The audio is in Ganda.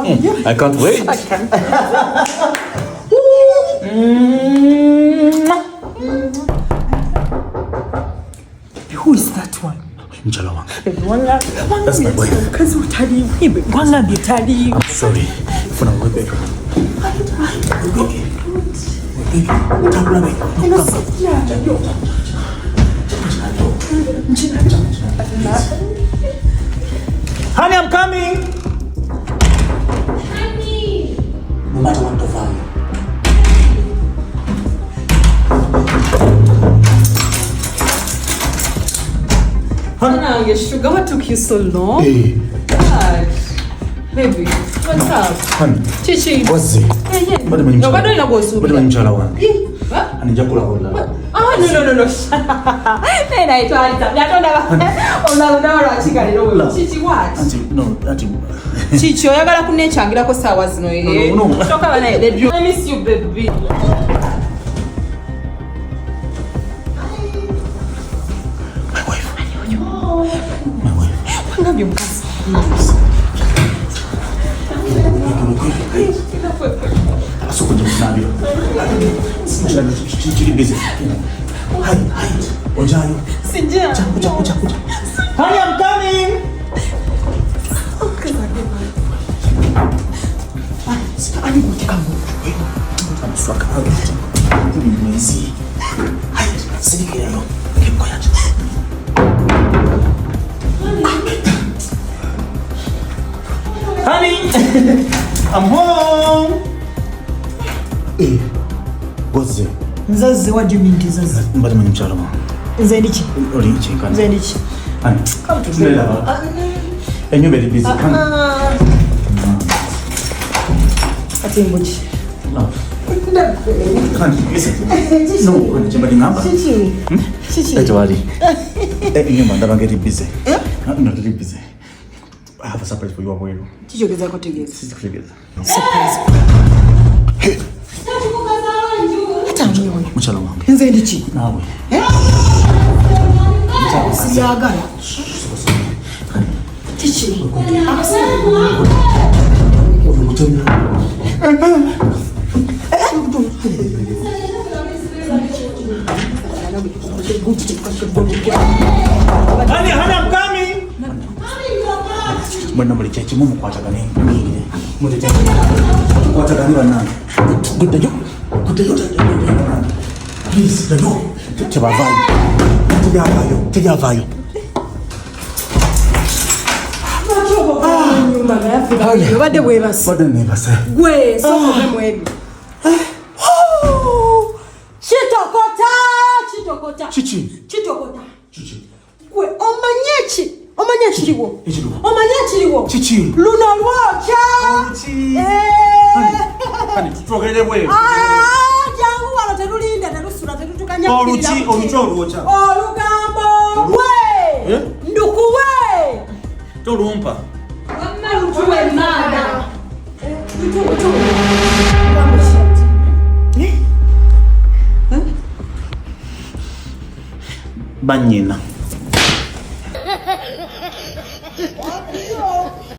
I can't wait. Who is that one? Mchala wangu. That's my wife. Kazi utali hivi. Wanga bitali. I'm sorry. Funa wewe. Honey, I'm coming. Honey. Mama want to find. Hana, your sugar, what took you so long? Hey. God. Baby, what's up? Honey. Chichi. What's it? Yeah. Bado mwenye mchala. Bado inagosu. Bado mwenye mchala wangu. What? Anijakula hola. No. Nena itwalita. Yatonda ba. Ona chikaliro. Chichi what? Auntie. Chichi oyagala kunechangira ko sawa zino ye. No. Toka bana I miss you baby. My wife. Ngabyo mkazi. Asukunje mnabyo. Chiri busy. Hi. Ojayo. Sinjia. Kuja. Honey, I'm coming. Ani kutika mungu. Amswaka. Ni mwezi. Hai, sidiki leo. Kiko yaje. Honey, I'm home. Eh, what's it? Nzazi, what do you mean nzazi? Mbali mwenye mchalo mwa. Nzaidi Oli chika. Nzaidi. Honey, Come to bed. And you very busy. Atimbuchi. Love. Honey, listen. No, honey, chambali ngamba. Chichi. Don't worry. Nyuma ndaba get busy. Not really busy. I have a surprise for you away. Chichi ogeza ko tegeza. Sisi kutegeza. Surprise. Hey. Hata mimi. Mchalo wangu. Nzaidi chi. Nawe. Siyagala. Chichi. Honey, I'm coming. Mbona mlichechi mumu kwa chakani ngine. Mlichechi. Kwa chakani bana. Kutejo. Please, no. Tebavayo. Tejavayo. Bade bwebasi. Bade nebase. Gwe so mwebi. Chitokota. Chichi. Gwe omanyechiriwo. Omanyechiriwo. Chichi. Luno lwocha. Chichi. Hani tutogere bwe. Jangu wala terulinda terusula terutukanya. Oluchi olwocha. Olugambo. Gwe. Nduku we. Tolumpa. Wamma lutuwe mana. Banyina.